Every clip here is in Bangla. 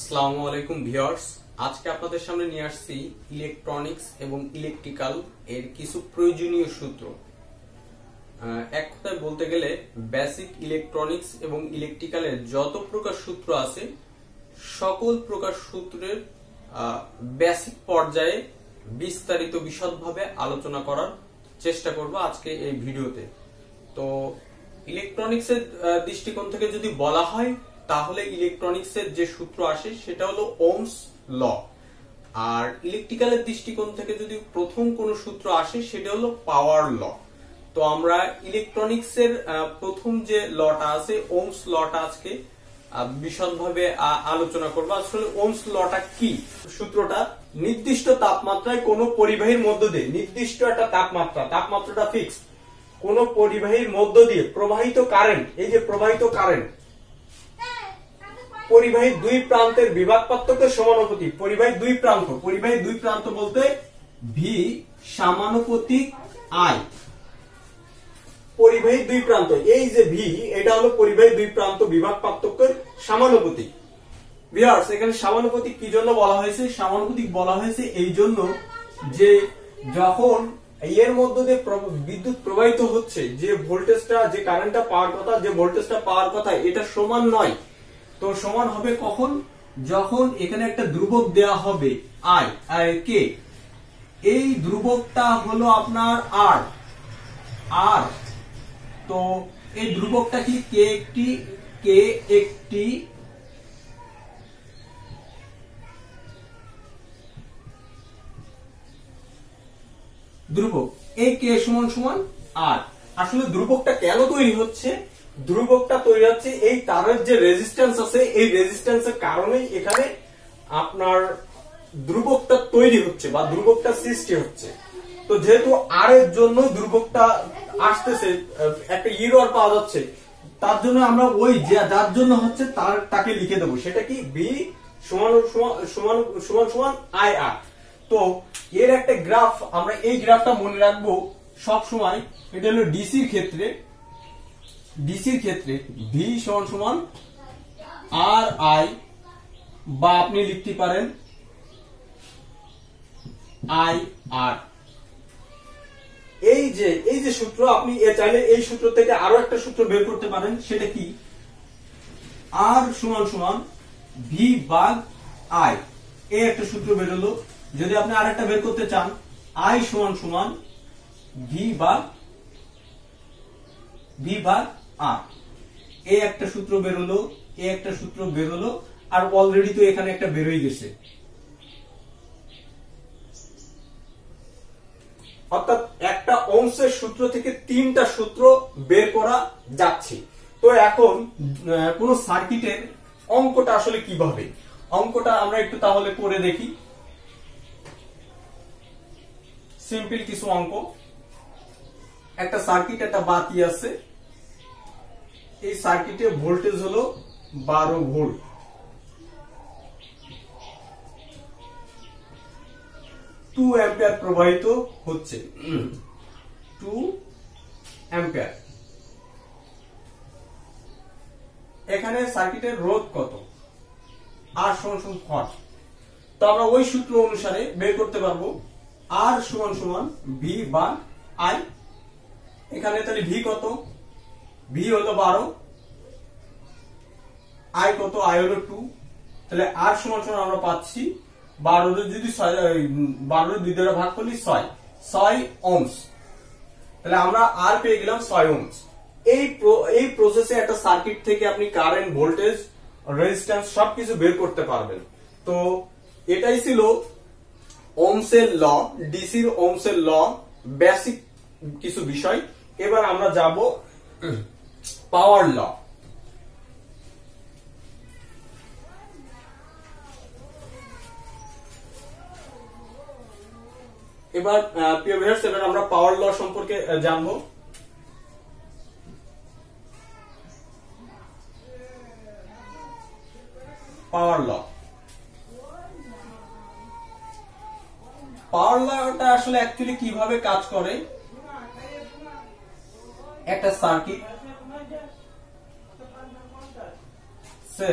আসসালামু আলাইকুম ভিউয়ার্স, আজকে আপনাদের সামনে নিয়ে আসছি ইলেকট্রনিক্স এবং ইলেকট্রিক্যাল এর কিছু প্রয়োজনীয় সূত্র। এক কথায় বলতে গেলে বেসিক ইলেকট্রনিক্স এবং ইলেকট্রিক্যালের যত প্রকার সূত্র আছে সকল প্রকার সূত্রের বেসিক পর্যায়ে বিস্তারিত বিশদভাবে আলোচনা করার চেষ্টা করব আজকে এই ভিডিওতে। তো ইলেকট্রনিক্সের দৃষ্টিকোণ থেকে যদি বলা হয় তাহলে ইলেকট্রনিক্সের যে সূত্র আসে সেটা হলো ওহমস ল, আর ইলেকট্রিক্যালের দৃষ্টিকোণ থেকে যদি প্রথম কোন সূত্র আসে সেটা হলো পাওয়ার ল। তো আমরা ইলেকট্রনিক্সের প্রথম যে লটা আছে ওহমস লটা আজকে বিশদভাবে আলোচনা করব। আসলে ওহমস লটা কি? সূত্রটা নির্দিষ্ট তাপমাত্রায় কোন পরিবাহীর মধ্য দিয়ে, নির্দিষ্ট একটা তাপমাত্রাটা ফিক্সড, কোন পরিবাহীর মধ্য দিয়ে প্রবাহিত কারেন্ট, এই যে প্রবাহিত কারেন্ট পরিবাহীর দুই প্রান্তের বিভব পার্থক্যের সমানুপাতি। পরিবাহীর দুই প্রান্ত বলতে ভি সমানুপাতিক আই। পরিবাহীর দুই প্রান্ত, এই যে ভি, এটা হলো পরিবাহীর দুই প্রান্ত বিভব পার্থক্যের সমানুপাতিক। ভিউয়ার্স, এখানে সমানুপাতিক কি জন্য বলা হয়েছে? সমানুপাতিক বলা হয়েছে এই জন্য যে যখন এর মধ্যে দিয়ে বিদ্যুৎ প্রবাহিত হচ্ছে, যে ভোল্টেজটা, যে কারেন্টটা পাওয়ার কথা, যে ভোল্টেজটা পাওয়ার কথা, এটা সমান নয়। তো সমান হবে কখন? যখন এখানে একটা ধ্রুবক দেয়া হবে আই, কে। এই ধ্রুবকটা হলো আপনার আর। তো এই ধ্রুবকটা কি? কে একটি ধ্রুবক, এই কে সমান সমান আর। আসলে ধ্রুবকটা কেন তৈরি হচ্ছে? ধ্রুবকটা তৈরি হচ্ছে এই তারের যে রেজিস্ট্যান্স আছে, এই রেজিস্ট্যান্সের কারণেই এখানে আপনার ধ্রুবকটা তৈরি হচ্ছে বা ধ্রুবকটা সৃষ্টি হচ্ছে। তো যেহেতু আর এর জন্য ধ্রুবকটা আসতেছে, একটা ইরর পাওয়া যাচ্ছে, তার জন্য আমরা ওই যার জন্য হচ্ছে তাকে লিখে দেবো, সেটা কি? বি সমান সমান আই আর। তো এর একটা গ্রাফ, আমরা এই গ্রাফটা মনে রাখবো সব সময়। এটা হলো ডিসির ক্ষেত্রে ভি সমান সমান আর আই, বা আপনি লিখতে পারেন আই আর। এই যে সূত্র, আপনি চাইলে এই সূত্র থেকে আরো একটা সূত্র বের করতে পারেন। সেটা কি? আর সমান সমান ভি ভাগ আই, এই একটা সূত্র বের হলো। যদি আপনি আরেকটা বের করতে চান, আই সমান সমান ভি ভাগ আর, এই একটা সূত্র বের হলো, এই একটা সূত্র বের হলো, আর অলরেডি তো এখানে একটা বের হয়ে গেছে। অর্থাৎ একটা ওহমসের সূত্র থেকে তিনটা সূত্র বের করা যাচ্ছে। তো এখন কোন সার্কিটের অঙ্কটা আসলে কিভাবে? অঙ্কটা আমরা একটু তাহলে করে দেখি। সিম্পল কিছু অঙ্ক। একটা সার্কিট, একটা বাতি আছে। এই সার্কিটে ভোল্টেজ হলো 12 ভোল্ট। টু অ্যাম্পিয়ার প্রবাহিত হচ্ছে, 2 অ্যাম্পিয়ার। এখানে সার্কিটের রোধ কত? আর সমান সমান 4। তো আমরা ওই সূত্র অনুসারে বের করতে পারবো আর সমান সমান ভি ভাগ আই। এখানে তাহলে ভি কত? ভি হলো 12, আই কত? আই হলো 2। তাহলে আর সমান সমান আমরা পাচ্ছি 12 যদি 12 দুই দ্বারা ভাগ করলে 6 ওহমস। তাহলে আমরা আর পেয়ে গেলাম 6 ওহমস। এই প্রসেসে একটা সার্কিট থেকে আপনি কারেন্ট, ভোল্টেজ, রেজিস্ট্যান্স সবকিছু বের করতে পারবেন। তো এটাই ছিল ওহমসের ল, ডিসির ওহমসের ল, বেসিক কিছু বিষয়। এবার আমরা যাব পাওয়ার ল। এবার প্রিয় ভিউয়ার্স, এবার আমরা পাওয়ার ল সম্পর্কে জানবো। পাওয়ার লটা আসলে অ্যাকচুয়ালি কিভাবে কাজ করে? একটা সার্কিট সে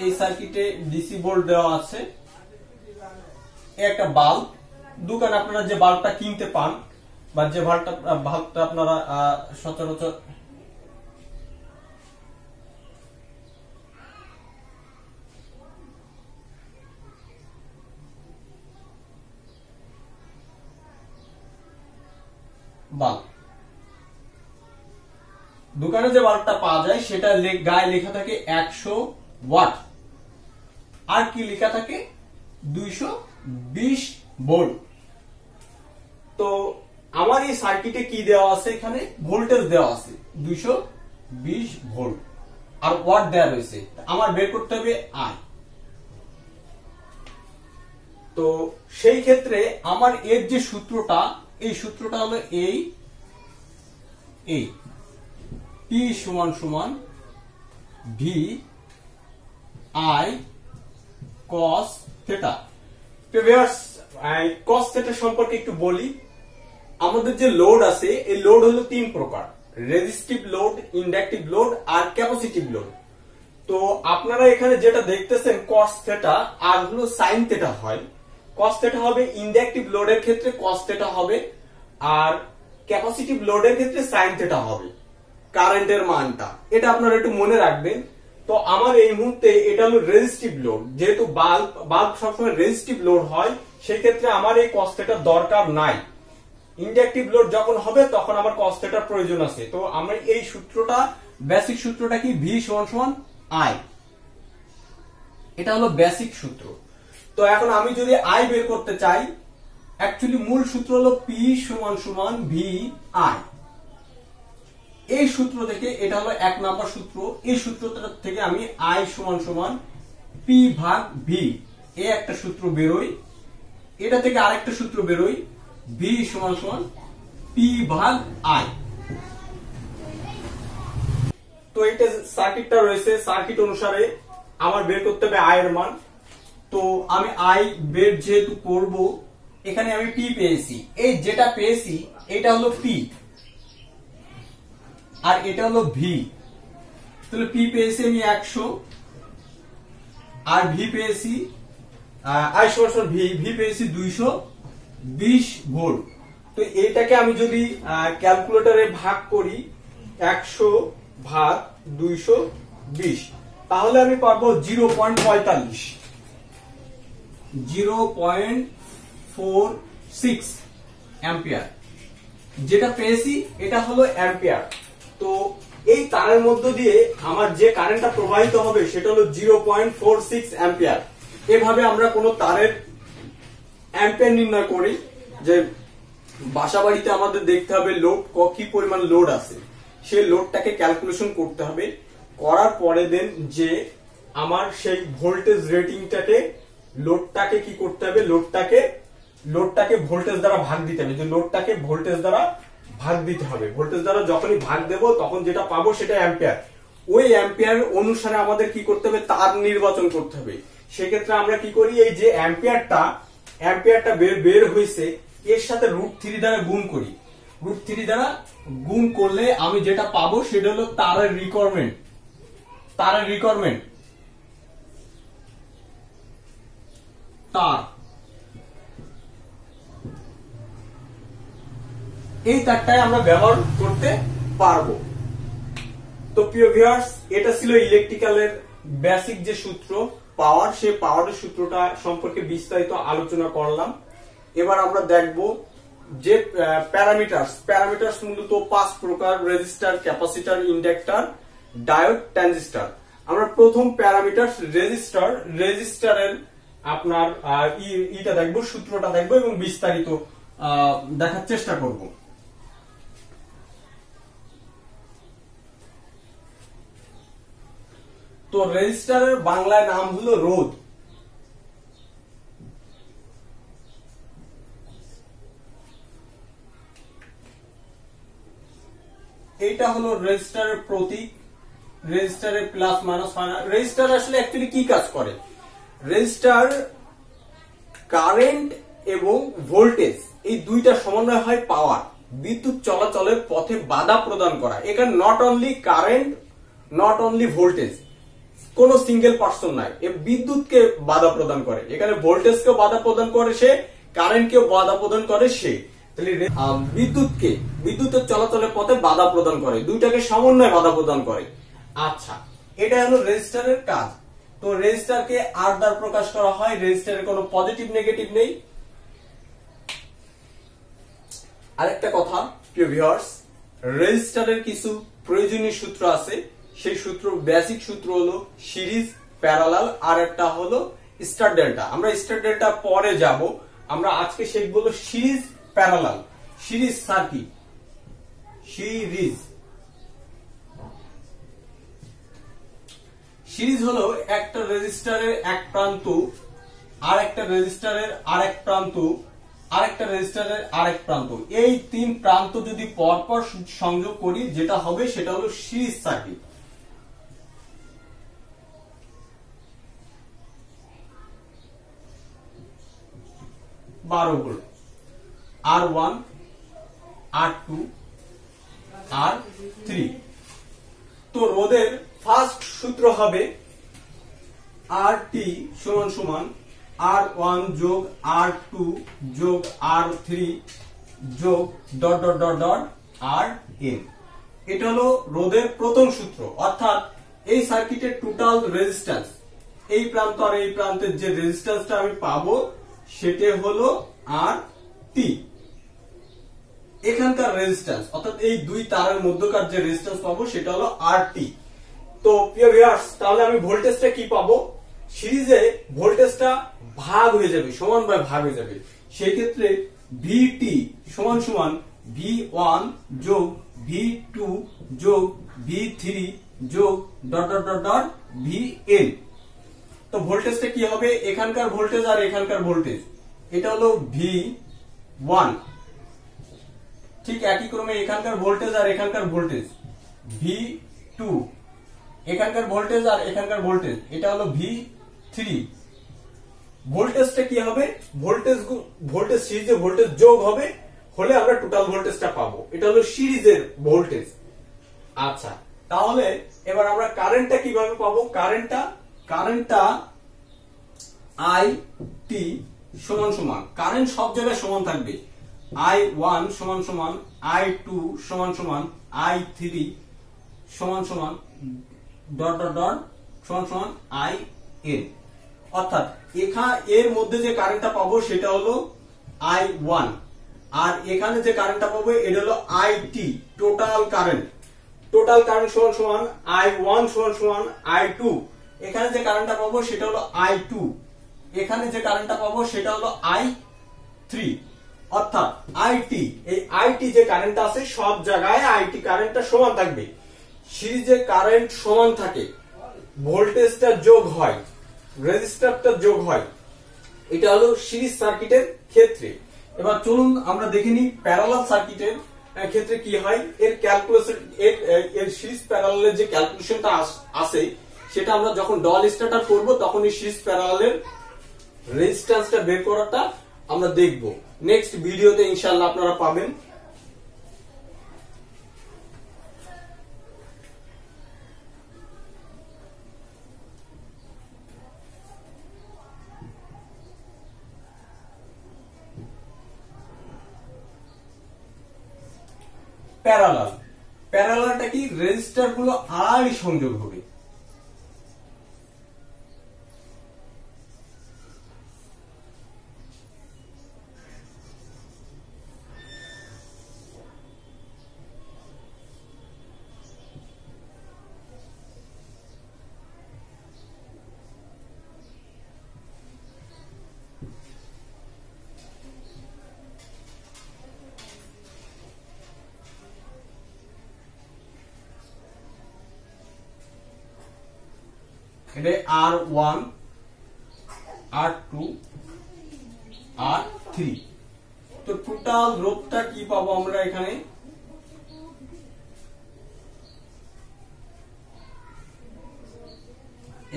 এই সার্কিটে ডিসি ভোল্ট দেওয়া আছে, একটা বাল্ব। দোকানে আপনারা যে বাল্বটা কিনতে পান বা যে বাল্বটা আপনারা সচরাচর বাল্ব, দোকানে যে বাল্বটা পাওয়া যায় সেটা গায়ে লেখা থাকে 100 ওয়াট, আর কি লেখা থাকে 220 ভোল্ট। তো আমার এই সার্কিটে কি দেওয়া আছে, এখানে ভোল্টেজ দেওয়া আছে 220 ভোল্ট আর ওয়াট দেওয়া রয়েছে। আমার বের করতে হবে আই। তো সেই ক্ষেত্রে আমার এর যে সূত্রটা, এই সূত্রটা হলো এই P সমান সমান V I cos theta. Cos theta সম্পর্কে একটু বলি। আমাদের যে লোড আছে, এই লোড হলো তিন প্রকার: রেজিস্টিভ লোড, ইন্ডাকটিভ লোড আর ক্যাপাসিটিভ লোড। তো আপনারা এখানে যেটা দেখতেছেন কস থেটা আর হলো সাইন থেটা হয়। কস থেটা হবে ইন্ডাকটিভ লোডের ক্ষেত্রে, কস থেটা হবে, আর ক্যাপাসিটিভ লোডের ক্ষেত্রে সাইন থেটা হবে কারেন্টের মানটা। এটা আপনারা একটু মনে রাখবেন। তো আমার এই মুহূর্তে এটা হলো রেজিস্টিভ লোড, যেহেতু বাল্ব সবসময় রেজিস্টিভ লোড হয়, সেই ক্ষেত্রে আমার এই কস থেটার দরকার নাই। ইন্ডাকটিভ লোড যখন হবে তখন আমার কস থেটার প্রয়োজন আছে। তো আমরা এই সূত্রটা, বেসিক সূত্রটা কি, ভি সমান সমান আই, এটা হলো বেসিক সূত্র। তো এখন আমি যদি আই বের করতে চাই, অ্যাকচুয়ালি মূল সূত্র হলো পি সমান সমান ভি আই। এই সূত্র থেকে, এটা হলো 1 নাম্বার সূত্র, এই সূত্রটা থেকে আমি আই সমান সমান পি ভাগ ভি, এই একটা সূত্র বেরোয়। এটা থেকে আরেকটা সূত্র বেরোয়, ভি সমান সমান পি ভাগ আই। তো এটা সার্কিটটা রয়েছে, সার্কিট অনুসারে আমার বের করতে হবে আই এর মান। তো আমি আই বের যেহেতু করব, এখানে আমি পি পেয়েছি, এই যেটা পেয়েছি এটা হলো পি আর এটা হলো ভি। তাহলে পি পেয়েছি আমি 100 আর ভি পেয়েছি আই সমান ভি পেয়েছি 220 ভোল্ট। তো এইটাকে আমি যদি ক্যালকুলেটরে ভাগ করি 100 ভাগ 220, তাহলে আমি পাবো 0.45, 0.46 অ্যাম্পিয়ার। যেটা পেয়েছি এটা হলো অ্যাম্পিয়ার। তো এই তারের মধ্য দিয়ে আমার যে কারেন্টটা প্রবাহিত হবে সেটা হলো 0.46 অ্যাম্পিয়ার। এভাবে আমরা কোনো তারের অ্যাম্পিয়ার নির্ণয় করি, যে বাসা বাড়িতে আমাদের দেখতে হবে লোড কি পরিমাণ লোড আছে, সেই লোডটাকে ক্যালকুলেশন করতে হবে। করার পরে দেন যে আমার সেই ভোল্টেজ রেটিংটাকে, লোডটাকে কি করতে হবে, লোডটাকে ভোল্টেজ দ্বারা ভাগ দিতে হবে, যে লোডটাকে ভোল্টেজ দ্বারা ভাগ দিতে হবে। ভোল্টেজ দ্বারা যখনই ভাগ দেব তখন যেটা পাবো সেটা অ্যাম্পিয়ার। ওই অ্যাম্পিয়ার অনুসারে আমাদের কি করতে হবে, তার নির্বাচন করতে হবে। সেক্ষেত্রে আমরা কি করি, এই যে অ্যাম্পিয়ারটা বের হয়েছে এর সাথে √3 দ্বারা গুণ করি। √3 দ্বারা গুণ করলে আমি যেটা পাবো সেটা হলো তারের রিকোয়ারমেন্ট। তার, এই তারটাই আমরা ব্যবহার করতে পারবো। তো প্রিয় ভিউয়ার্স, এটা ছিল ইলেকট্রিক্যালের বেসিক যে সূত্র পাওয়ার, সেই পাওয়ারের সূত্রটা সম্পর্কে বিস্তারিত আলোচনা করলাম। এবার আমরা দেখব যে প্যারামিটারস মূলত 5 প্রকার: register, capacitor, inductor, diode, transistor. আমরা প্রথম প্যারামিটার রেজিস্টারের আপনার ইটা দেখব, সূত্রটা দেখব এবং বিস্তারিত দেখার চেষ্টা করব। তো রেজিস্টারের বাংলায় নাম হলো রোধ। এইটা হলো রেজিস্টারের প্রতীক, রেজিস্টারের প্লাস মাইনাস। রেজিস্টার আসলে অ্যাকচুয়ালি কি কাজ করে? রেজিস্টার কারেন্ট এবং ভোল্টেজ, এই দুইটা সমন্বয় হয় পাওয়ার, বিদ্যুৎ চলাচলের পথে বাধা প্রদান করা। এখানে not only current, not only voltage, কোন সিঙ্গেল পার্সন নাই, এ বিদ্যুৎকে বাধা প্রদান করে, এখানে ভোল্টেজকেও বাধা প্রদান করে সে, কারেন্টকেও বাধা প্রদান করে সে। তাহলে বিদ্যুতের চলাচলের পথে বাধা প্রদান করে, দুইটাকে সমন্বয়ে বাধা প্রদান করে। আচ্ছা, এটা হলো রেজিস্টারের কাজ। তো রেজিস্টারকে আর দ্বারা প্রকাশ করা হয়, রেজিস্টারের কোনো পজিটিভ নেগেটিভ নেই। আরেকটা কথা প্রিয় ভিউয়ার্স, রেজিস্টারের কিছু প্রয়োজনীয় সূত্র আছে, সেই সূত্র বেসিক সূত্র হলো সিরিজ, প্যারালাল, আর একটা হলো স্টার ডেল্টা। আমরা স্টার ডেল্টা পরে যাব, আমরা আজকে শিখব হলো series parallel, series circuit. Series হলো একটা রেজিস্টারের এক প্রান্ত আর একটা রেজিস্টারের আরেক প্রান্ত, আরেকটা রেজিস্টারের আরেক প্রান্ত, এই তিন প্রান্ত যদি পরপর সংযোগ করি যেটা হবে সেটা হলো সিরিজ সার্কিট। বারো ভোল্ট, R1, R2, R3। তো রোধের ফার্স্ট সূত্র হবে RT সমান সমান R1 যোগ R2 যোগ R3 যোগ dot dot dot dot RN। এটা হলো রোধের প্রথম সূত্র, অর্থাৎ এই সার্কিটের টোটাল রেজিস্ট্যান্স, এই প্রান্ত আর এই প্রান্তের যে রেজিস্ট্যান্সটা আমি পাবো সেটা হলো RT। এখানকার রেজিস্ট্যান্স অর্থাৎ এই দুই তারের মধ্যকার যে রেজিস্ট্যান্স পাবো সেটা হলো RT। তো প্রিয় ভিউয়ার্স, তাহলে আমি ভোল্টেজটা কি পাবো? সিরিজে ভোল্টেজটা ভাগ হয়ে যাবে, সমান ভাবে ভাগ হয়ে যাবে। সেই ক্ষেত্রে VT সমান সমান V1 যোগ V2 যোগ V3 যোগ dot dot dot dot VN। তো ভোল্টেজটা কি হবে? এখানকার ভোল্টেজ আর এখানকার ভোল্টেজ, এটা হলো V1। ঠিক একই ক্রমে এখানকার ভোল্টেজ আর এখানকার ভোল্টেজ V2, এখানকার ভোল্টেজ আর এখানকার ভোল্টেজ এটা হলো V3। ভোল্টেজটা কি হবে? ভোল্টেজ সিরিজে ভোল্টেজ যোগ হবে, হলে আমরা টোটাল ভোল্টেজটা পাবো, এটা হলো সিরিজের ভোল্টেজ। আচ্ছা, তাহলে এবার আমরা কারেন্টটা কিভাবে পাবো? কারেন্টটা IT সমান সমান, কারেন্ট সব জায়গায় সমান থাকবে, I1 সমান সমান I2 সমান সমান I3 সমান সমান ডট ডট ডট সমান সমান IN। অর্থাৎ এর মধ্যে যে কারেন্টটা পাবো সেটা হলো I1, আর এখানে যে কারেন্টটা পাবো এটা হলো IT। টোটাল কারেন্ট সমান সমান I1 সমান সমান I2। এখানে যে কারেন্টটা পাবো সেটা হলো I2, এখানে যে কারেন্টটা পাবো সেটা হলো I3। অর্থাৎ IT, এই IT যে কারেন্টটা আছে সব জায়গায় IT কারেন্টটা সমান থাকবে। সিরিজে কারেন্ট সমান থাকে, ভোল্টেজটা যোগ হয়, রেজিস্ট্যান্সটা যোগ হয়, এটা হলো সিরিজ সার্কিটের ক্ষেত্রে। এবার চলুন আমরা দেখে নিই প্যারালাল সার্কিটের ক্ষেত্রে কি হয়। এর ক্যালকুলেশন, এর সিরিজ প্যারালালের যে ক্যালকুলেশনটা আছে সেটা আমরা যখন ডল স্টার্টার করব তখন এই সিরিজ প্যারালালের রেজিস্ট্যান্সটা বের করাটা আমরা দেখব। নেক্সট ভিডিওতে ইনশাআল্লাহ আপনারা পাবেন। প্যারালালটা কি? রেজিস্টার গুলো আড়াআড়ি সংযোগ হবে। এটা R1, R2, R3। তো টোটাল রোধটা কি পাবো আমরা এখানে?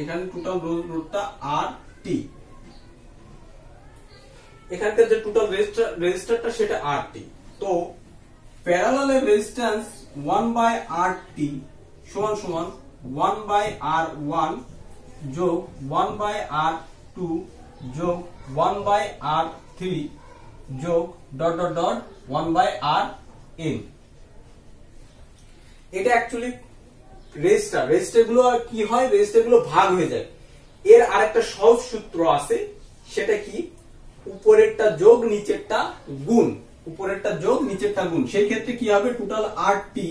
এখানে টোটাল রোধটা RT, এখানকার যে টোটাল রেজিস্টারটা সেটা RT। তো প্যারালালের রেজিস্ট্যান্স 1/RT সমান সমান 1/R1 যোগ 1 বাই আর টু যোগ 1 বাই আর থ্রি যোগ dot dot dot 1 by R n. এটা অ্যাকচুয়ালি রেজিস্টার। রেজিস্টার গুলো কি হয়, রেজিস্টার গুলো ভাগ হয়ে যায়। এর আরেকটা সহজ সূত্র আছে, সেটা কি, উপরেরটা যোগ নিচেরটা গুণ, উপরেরটা যোগ নিচেরটা গুণ। সেই ক্ষেত্রে কি হবে, টোটাল আর টি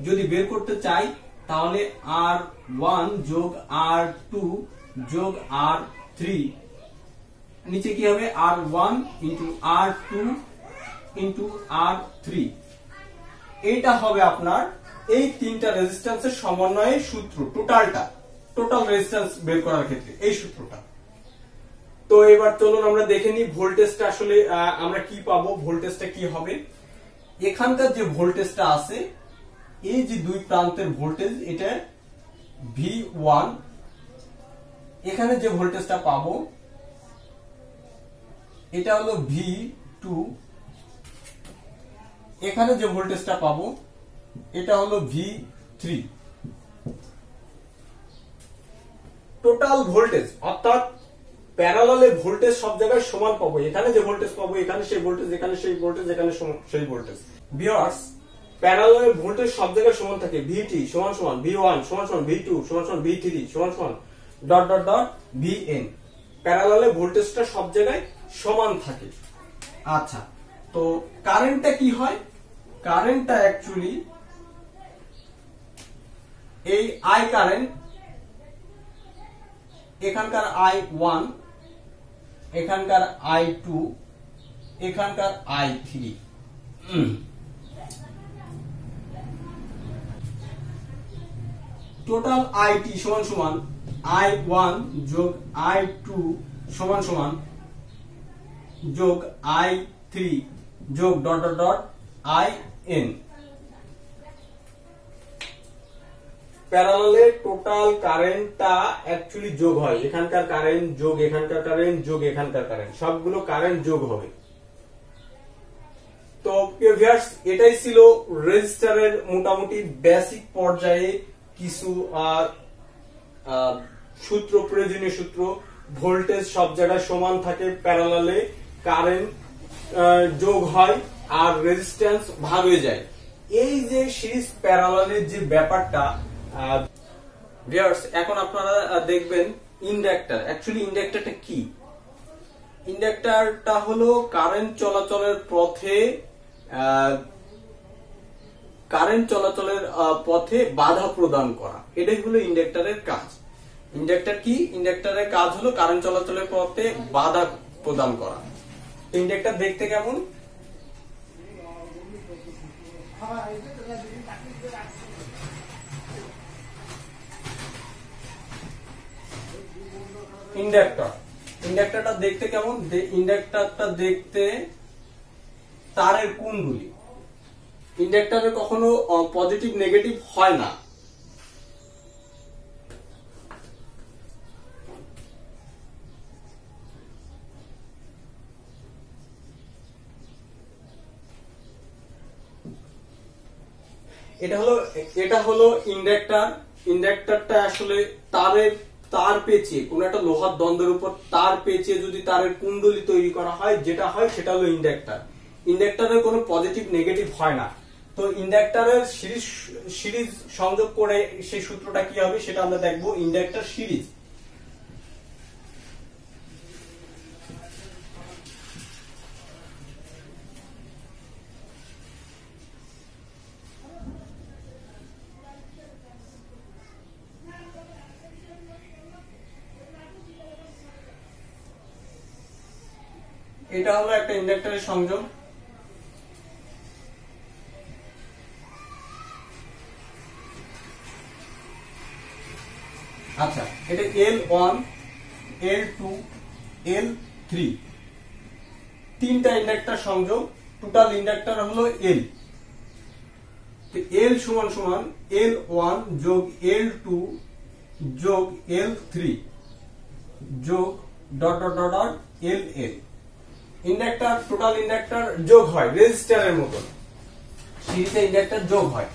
যদি বের করতে চাই তাহলে আর ওয়ান যোগ আর টু যোগ আর থ্রি, নিচে কি হবে আর ওয়ান ইন্টু আর টু ইন্টু আর থ্রি। এইটা হবে আপনার এই তিনটা রেজিস্ট্যান্সের সমন্বয়ের সূত্র, টোটাল রেজিস্ট্যান্স বের করার ক্ষেত্রে এই সূত্রটা। তো এবার চলুন আমরা দেখে নিই ভোল্টেজটা আসলে আমরা কি পাবো, ভোল্টেজটা কি হবে। এখানকার যে ভোল্টেজটা আছে, এই যে দুই প্রান্তের ভোল্টেজ, এটা V1, এখানে যে ভোল্টেজটা পাবো এটা হলো V2, এখানে যে ভোল্টেজটা পাবো এটা হলো V3। টোটাল ভোল্টেজ অর্থাৎ প্যারালালে ভোল্টেজ সব জায়গায় সমান পাবো। এখানে যে ভোল্টেজ পাবো এখানে সেই ভোল্টেজ, এখানে সেই ভোল্টেজ, এখানে সেই ভোল্টেজ। ভিউয়ার্স, প্যারালালে ভোল্টেজ সব জায়গায় সমান থাকে। VT সমান সমান V1 সমান সমান V2 সমান সমান V3 সমান সমান ডট ডট ডট VN। প্যারালালে ভোল্টেজটা সব জায়গায় সমান থাকে। আচ্ছা, তো কারেন্টটা কি হয়, কারেন্টটা অ্যাকচুয়ালি এই আই কারেন্ট, এখানকার I1, এখানকার I2, এখানকার I3। টোটাল IT সমান সমান I1 যোগ I2 সমান সমান যোগ I3 যোগ ডট ডট ডট IN। প্যারালালে টোটাল কারেন্টটা অ্যাকচুয়ালি যোগ হয়, এখানকার কারেন্ট যোগ এখানকার কারেন্ট যোগ এখানকার কারেন্ট, সবগুলো কারেন্ট যোগ হবে। তো ভিউয়ার্স, এটাই ছিল রেজিস্টারের মোটামুটি বেসিক পর্যায়ে কিছু সূত্র, প্রয়োজনীয় সূত্র। ভোল্টেজ সব জায়গায় সমান থাকে, প্যারালালে কারেন্ট যোগ হয় আর রেজিস্ট্যান্স ভাগ হয়ে যায়। এই যে সিরিজ প্যারালালের যে ব্যাপারটা, ভিউয়ার্স, এখন আপনারা দেখবেন ইন্ডাক্টর। অ্যাকচুয়ালি ইন্ডাক্টরটা কি, ইন্ডাক্টরটা হলো কারেন্ট চলাচলের পথে বাধা প্রদান করা। এটাই হলো ইন্ডাক্টরের কাজ। ইন্ডাক্টর কি, ইন্ডাক্টরের কাজ হলো কারেন্ট চলাচলের পথে বাধা প্রদান করা। ইন্ডাক্টর দেখতে কেমন, ইন্ডাক্টরটা দেখতে কেমন, ইন্ডাক্টরটা দেখতে তারের কুণ্ডলী। ইন্ডাক্টরে কখনো পজিটিভ নেগেটিভ হয় না। এটা হলো ইন্ডাক্টর। ইন্ডাক্টরটা আসলে তার পেঁচিয়ে, কোন একটা লোহার দ্বন্দ্বের উপর তার পেঁচিয়ে যদি তারের কুণ্ডলী তৈরি করা হয়, যেটা হয় সেটা হলো ইন্ডাক্টর। ইন্ডাক্টরের কোনো পজিটিভ নেগেটিভ হয় না। তো ইন্ডাক্টরের সিরিজ সংযোগ করে সেই সূত্রটা কি হবে সেটা আমরা দেখবো। ইন্ডাক্টর সিরিজ, এটা হলো একটা ইন্ডাক্টরের সংযোগ। আচ্ছা, এটা L1, L2, L3, তিনটা ইন্ডাক্টর সংযোগ। টোটাল ইন্ডাক্টর হলো L। L সমান সমান L1 যোগ L2 যোগ L3 যোগ dot dot dot dot LL। Inductor, total inductor যোগ হয় রেজিস্টারের মতন, সিরিজে ইন্ডাক্টর যোগ হয়।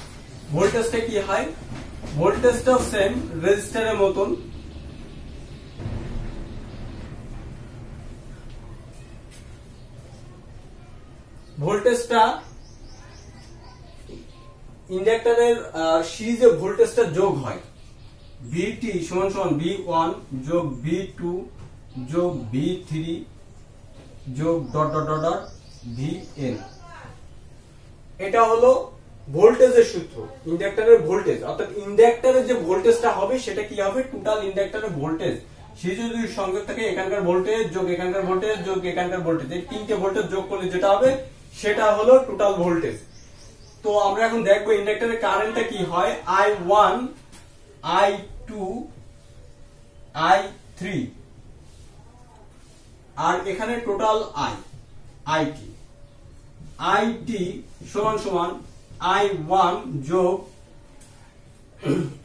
ভোল্টেজটা কি হয়, ভোল্টেজটাও সেম রেজিস্টারের মতন। ভোল্টেজটা ইন্ডাক্টরের সিরিজে ভোল্টেজটা যোগ হয়, ভিটি সমান সমান V1 যোগ V2 যোগ V3 যোগ dot dot dot dot Vn। এটা হলো ভোল্টেজের সূত্র, ইন্ডাক্টরের ভোল্টেজ, অর্থাৎ ইন্ডাক্টরের যে ভোল্টেজটা হবে সেটা কি হবে, টোটাল ইন্ডাক্টরের ভোল্টেজ সিরিজে যদি সংযোগ থাকে এখানকার ভোল্টেজ যোগ এখানকার ভোল্টেজ যোগ এখানকার ভোল্টেজ, এই তিনটে ভোল্টেজ যোগ করলে যেটা হবে সেটা হলো টোটাল ভোল্টেজ। তো আমরা এখন দেখবো ইন্ডাক্টরের কারেন্টটা কি হয়, I1 I2 I3 আর এখানে টোটাল IT সমান সমান I1 যোগ,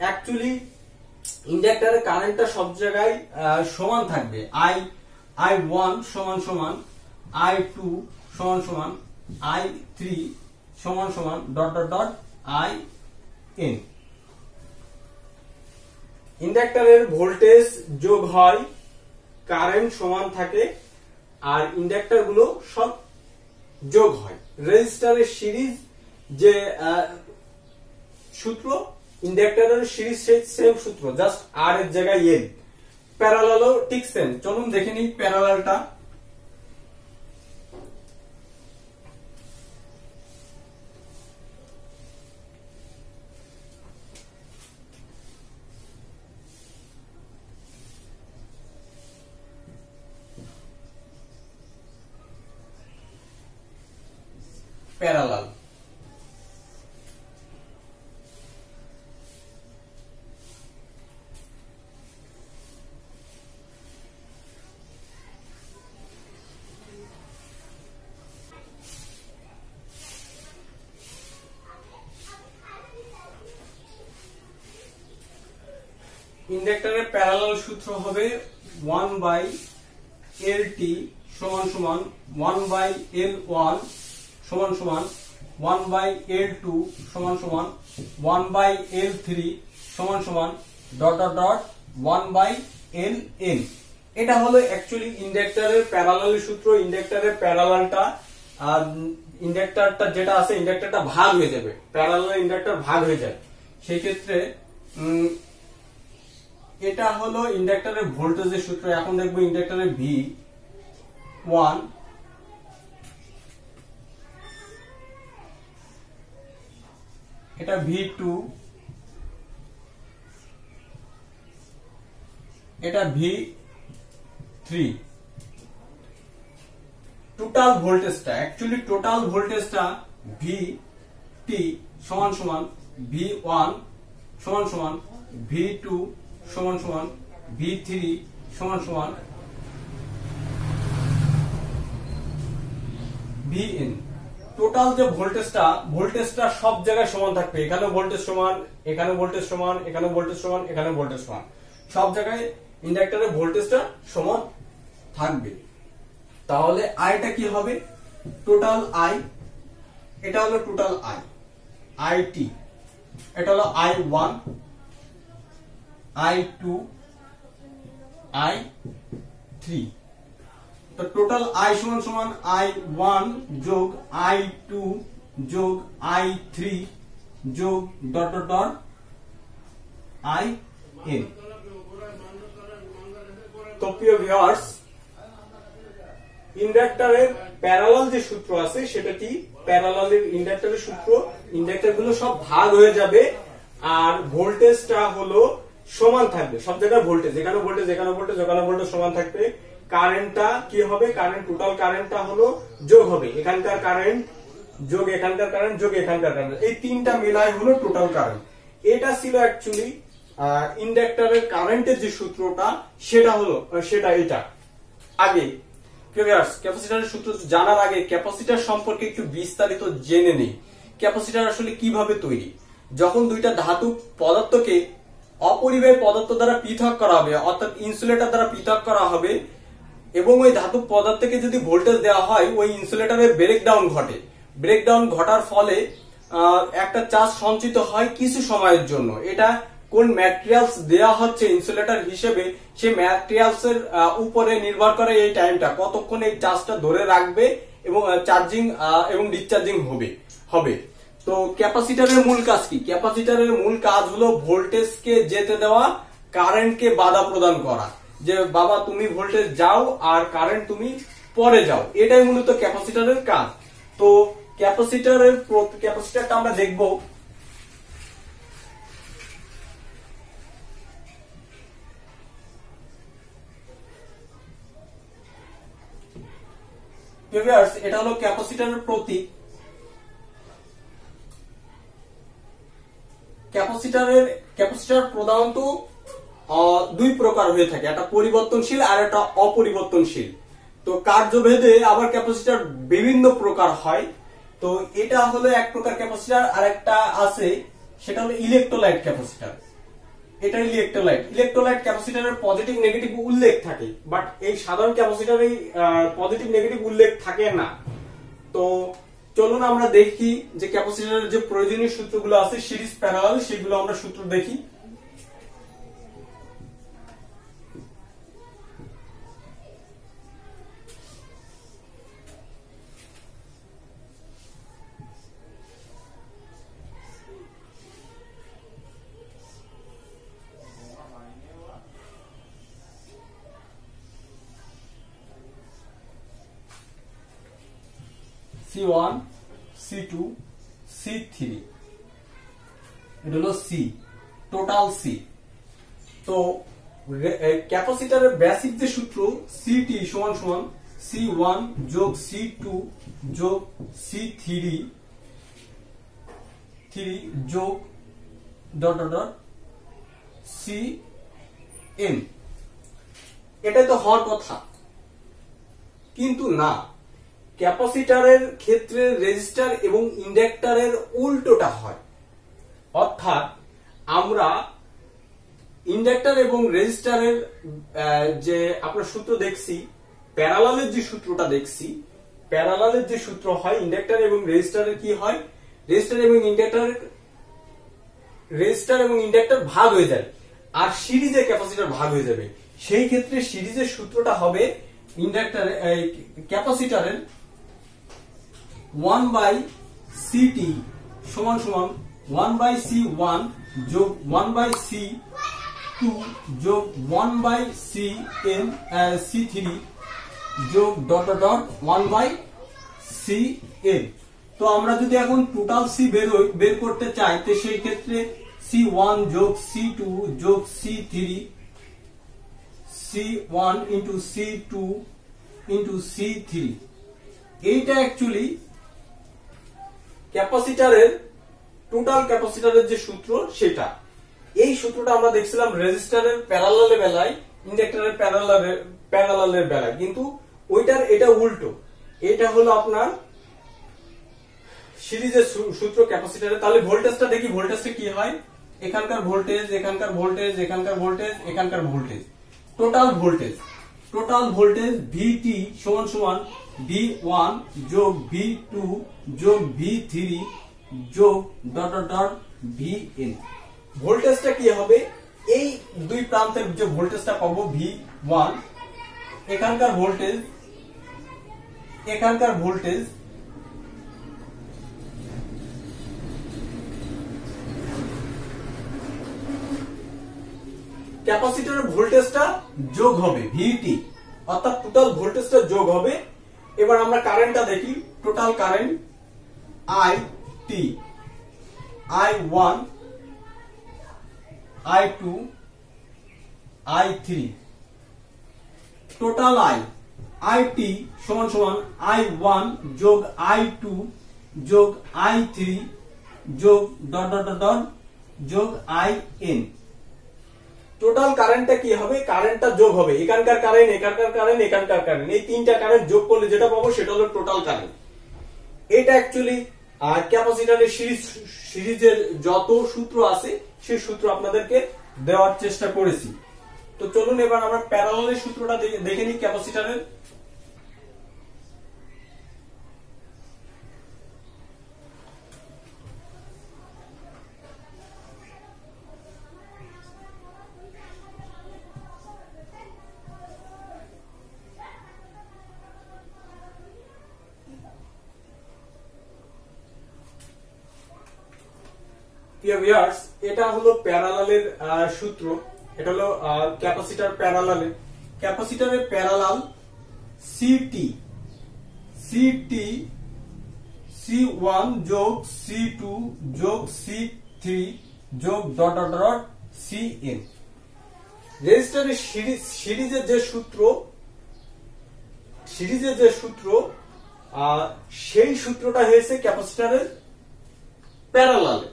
অ্যাকচুয়ালি ইন্ডাক্টরের কারেন্টটা সব জায়গায় সমান থাকবে, I1 সমান সমান I2 সমান সমান I3 সমান সমান ডট ডট ডট IN। ইন্ডাক্টরের ভোল্টেজ যোগ হয়, কারেন্ট সমান থাকে, আর ইন্ডাক্টর গুলো সব যোগ হয়। রেজিস্টারের সিরিজ যে সূত্র, ইন্ডাক্টরের সিরিজ সেম সূত্র, জাস্ট আর এর জায়গায় এন। প্যারালালও ঠিক সেম। চলুন দেখে নিই প্যারালালটা। প্যারালাল ইন্ডাক্টরের প্যারালাল সূত্র হবে 1/LT সমান সমান 1/L1 সমান সমান 1/L2 সমান সমান 1/L3 সমান সমান ডট ডট ডট 1/Ln। এটা হলো অ্যাকচুয়ালি ইন্ডাক্টরের প্যারালাল সূত্র। ইন্ডাক্টরের প্যারালালটা আর ইন্ডাক্টরটা যেটা আছে, ইন্ডাক্টরটা ভাগ হয়ে যাবে, প্যারালাল ইন্ডাক্টর ভাগ হয়ে যায়, সেই ক্ষেত্রে এটা হলো ইন্ডাক্টরের ভোল্টেজের সূত্র। এখন দেখবো ইন্ডাক্টরের V1 এটা V2 এটা V3। টোটাল ভোল্টেজটা, অ্যাকচুয়ালি টোটাল ভোল্টেজটা VT সমান সমান V1 সমান সমান V2 সমান সমান V3 সমান সমান Vn। টোটাল যে ভোল্টেজটা সব জায়গায় সমান থাকবে, এখানে ভোল্টেজ সমান, এখানে ভোল্টেজ সমান, এখানে ভোল্টেজ সমান, এখানে ভোল্টেজ সমান, সব জায়গায় ইন্ডাক্টরের ভোল্টেজটা সমান থাকবে। তাহলে আইটা কি হবে, টোটাল আই, এটা হলো টোটাল IT, এটা হলো I1 I2 I3। তো টোটাল I সমান সমান I1 যোগ I2 যোগ I3 যোগ ডট ডট ডট IN। তো প্রিয় ভিউয়ার্স, ইন্ডাক্টরের প্যারালাল যে সূত্র আছে সেটা কি, প্যারালালের ইন্ডাক্টরের সূত্র, ইন্ডাক্টর গুলো সব ভাগ হয়ে যাবে আর ভোল্টেজটা হলো সমান থাকবে, সব জায়গায় ভোল্টেজ, এখানে ভোল্টেজ, এখানে ভোল্টেজ, এখানে ভোল্টেজ সমান থাকবে। কারেন্টটা কি হবে, কারেন্ট টোটাল কারেন্টটা হলো যোগ হবে, এখানকার কারেন্ট যোগ এখানকার কারেন্ট যোগ এখানকার কারেন্ট, এই তিনটা মিলাই হলো টোটাল কারেন্ট। এটা ছিল অ্যাকচুয়ালি ইন্ডাক্টরের কারেন্টের যে সূত্রটা, সেটা হলো এটা। আগে ক্যাপাসিটরের সূত্র জানার আগে ক্যাপাসিটর সম্পর্কে একটু বিস্তারিত জেনে নেই। ক্যাপাসিটর আসলে কিভাবে তৈরি, যখন দুইটা ধাতু পদার্থকে অপরিবাহী পদার্থ দ্বারা পৃথক করা হবে, অর্থাৎ ইনসুলেটর দ্বারা পৃথক করা হবে, এবং ওই ধাতু পদার্থকে যদি ভোল্টেজ দেওয়া হয়, ওই ইনসুলেটরের ব্রেকডাউন ঘটে, ব্রেকডাউন ঘটার ফলে একটা চার্জ সঞ্চিত হয় কিছু সময়ের জন্য। এটা কোন ম্যাটেরিয়ালস দেওয়া হচ্ছে ইনসুলেটর হিসেবে, সেই ম্যাটেরিয়ালস এর উপরে নির্ভর করে এই টাইমটা, কতক্ষণ এই চার্জটা ধরে রাখবে এবং চার্জিং এবং ডিসচার্জিং হবে। তো ক্যাপাসিটরের মূল কাজ কি? ক্যাপাসিটরের মূল কাজ হলো ভোল্টেজকে যেতে দেওয়া, কারেন্টকে বাধা প্রদান করা, যে বাবা তুমি ভোল্টেজ যাও আর কারেন্ট তুমি পরে যাও, এটাই মূলত ক্যাপাসিটরের কাজ। তো ক্যাপাসিটরটা আমরা দেখব। এটা হলো ক্যাপাসিটরের প্রতীক। ক্যাপাসিটর প্রধানত দুই প্রকার হয়ে থাকে, একটা পরিবর্তনশীল আর একটা অপরিবর্তনশীল। তো কার্যভেদে আবার ক্যাপাসিটর বিভিন্ন প্রকার হয়। তো এটা হলো এক প্রকার ক্যাপাসিটর, আর একটা আছে সেটা হলো ইলেকট্রোলাইট ক্যাপাসিটর। এটা ইলেকট্রোলাইট ক্যাপাসিটরের পজিটিভ নেগেটিভ উল্লেখ থাকে, বাট এই সাধারণ ক্যাপাসিটরে পজিটিভ নেগেটিভ উল্লেখ থাকে না। তো চলুন আমরা দেখি যে ক্যাপাসিটরের যে প্রয়োজনীয় সূত্রগুলো আছে সিরিজ প্যারালাল, সেগুলো আমরা সূত্র দেখি। C1, C2, C3, এটা হলো সি, টোটাল সি। তো ক্যাপাসিটরের বেসিক যে সূত্র সিটি সমান সমান C1 যোগ C2 যোগ C3 যোগ ডট ডট ডট CN। এটাই তো হওয়ার কথা, কিন্তু না, ক্যাপাসিটরের ক্ষেত্রে রেজিস্টার এবং ইন্ডাক্টরের উল্টোটা হয়। অর্থাৎ আমরা ইন্ডাক্টর এবং রেজিস্টারের যে আপনার সূত্র দেখছি, প্যারালালের যে সূত্রটা দেখছি, প্যারালালের যে সূত্র হয় ইন্ডাক্টর এবং রেজিস্টারের কি হয়, রেজিস্টার এবং ইন্ডাক্টর ভাগ হয়ে যায়, আর সিরিজে ক্যাপাসিটর ভাগ হয়ে যাবে। সেই ক্ষেত্রে সিরিজের সূত্রটা হবে ক্যাপাসিটরের 1/CT সমান সমান 1/C1 যোগ 1/C2 যোগ 1/C3 যোগ ডট ডট ডট 1/CN। তো আমরা যদি এখন টোটাল সি বের করতে চাই, তো সেই ক্ষেত্রে C1 যোগ C2 যোগ C3 C1 into C2 into C3, এইটা অ্যাকচুয়ালি ক্যাপাসিটরের টোটাল ক্যাপাসিটরের যে সূত্র সেটা। এই সূত্রটা আমরা দেখছিলাম রেজিস্টারের প্যারালালের বেলায়, ইন্ডাক্টরের প্যারালালের বেলায়, কিন্তু ওইটার এটা উল্টো। এটা হলো আপনার সিরিজের সূত্র ক্যাপাসিটরে। তাহলে ভোল্টেজটা দেখি, ভোল্টেজটা কি হয়, এখানকার ভোল্টেজ, এখানকার ভোল্টেজ, এখানকার ভোল্টেজ, এখানকার ভোল্টেজ, টোটাল ভোল্টেজ VT সমান সমান V1 যোগ V2 যোগ V3 যোগ ডট ডট ডট VN। ভোল্টেজটা কি হবে, এই দুই প্রান্তের যে ভোল্টেজটা পাবো V1, এখানকার ভোল্টেজ ক্যাপাসিটরের ভোল্টেজটা যোগ হবে VT, অর্থাৎ টোটাল ভোল্টেজটা যোগ হবে। এবার আমরা কারেন্টটা দেখি, total current IT, I1, I2, I3, total IT সমান সমান I1 যোগ I2 যোগ I3 যোগ ডট ডট ডট যোগ IN। টোটাল কারেন্টটা কি হবে, কারেন্টটা যোগ হবে, এখানকার কারেন্ট, এখানকার কারেন্ট, এখানকার কারেন্ট, এই তিনটা কারেন্ট যোগ করলে যেটা পাবো সেটা হলো টোটাল কারেন্ট। এটা অ্যাকচুয়ালি ক্যাপাসিটরের সিরিজের যত সূত্র আছে সেই সূত্র আপনাদেরকে দেওয়ার চেষ্টা করেছি। তো চলুন এবার আমরা প্যারালালের সূত্রটা দেখে নিই ক্যাপাসিটরের। প্রিয় ভিউয়ার্স, এটা হলো প্যারালালের সূত্র। এটা হলো ক্যাপাসিটর প্যারালালের। ক্যাপাসিটরের প্যারালাল সিটি C1 যোগ C2 যোগ C3 যোগ ডট ডট ডট Cn। রেজিস্টারের সিরিজের যে সূত্র সেই সূত্রটা হয়েছে ক্যাপাসিটরের প্যারালালে,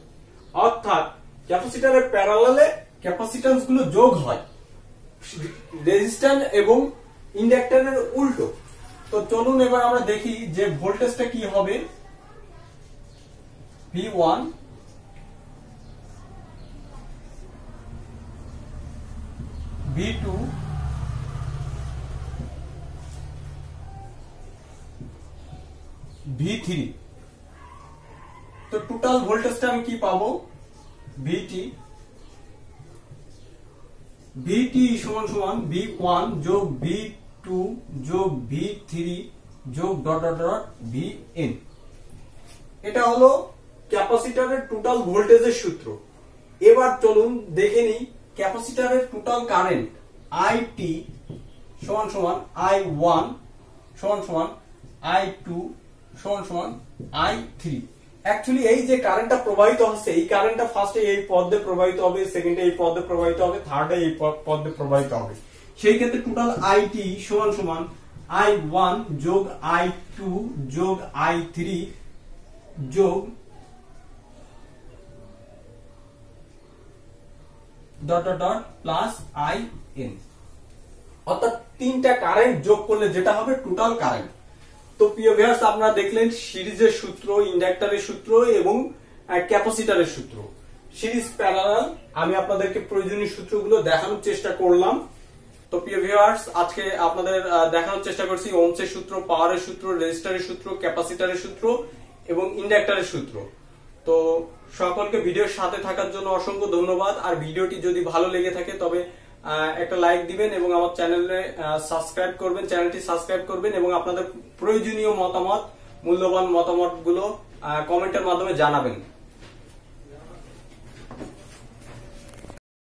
অর্থাৎ ক্যাপাসিটরের প্যারালালে ক্যাপাসিট্যান্স গুলো যোগ হয়, রেজিস্ট্যান্স এবং ইন্ডাক্টরের উল্টো। তো চলুন এবার আমরা দেখি যে ভোল্টেজটা কি হবে। V1 V2 V3। তো টোটাল ভোল্টেজটা আমি কি পাবো, VT সমান সমান V1 যোগ V2 যোগ V3 যোগ ডট ডট ডট Vn। এটা হলো ক্যাপাসিটরের টোটাল ভোল্টেজের সূত্র। এবার চলুন দেখে নিই ক্যাপাসিটরের টোটাল কারেন্ট IT সমান সমান I1 সমান সমান I2 সমান সমান I3। অ্যাকচুয়ালি এই যে কারেন্টটা প্রবাহিত হচ্ছে, এই কারেন্টটা ফার্স্টে এই পথ দিয়ে প্রবাহিত হবে, সেকেন্ডে এই পথ দিয়ে প্রবাহিত হবে, থার্ডে এই পথ দিয়ে প্রবাহিত হবে। সেই ক্ষেত্রে টোটাল IT সমান সমান I1 যোগ I2 যোগ I3 যোগ dot dot dot plus IN, অর্থাৎ তিনটা কারেন্ট যোগ করলে যেটা হবে টোটাল কারেন্ট। তো প্রিয় ভিউয়ার্স, আপনারা দেখলেন সিরিজের সূত্র, ইন্ডাক্টরের সূত্র এবং ক্যাপাসিটরের সূত্র, সিরিজ প্যারালাল। আমি আপনাদেরকে প্রয়োজনীয় সূত্রগুলো দেখানোর চেষ্টা করলাম। তো প্রিয় ভিউয়ার্স, আজকে আপনাদের দেখানোর চেষ্টা করছি ওহমসের সূত্র, পাওয়ারের সূত্র, রেজিস্টারের সূত্র, ক্যাপাসিটরের সূত্র এবং ইন্ডাক্টরের সূত্র। তো সকলকে ভিডিওর সাথে থাকার জন্য অসংখ্য ধন্যবাদ। আর ভিডিওটি যদি ভালো লেগে থাকে তবে একটা লাইক দিবেন এবং আমার চ্যানেলে চ্যানেলটি সাবস্ক্রাইব করবেন এবং আপনাদের প্রয়োজনীয় মতামত, মূল্যবান মতামতগুলো কমেন্টের মাধ্যমে জানাবেন।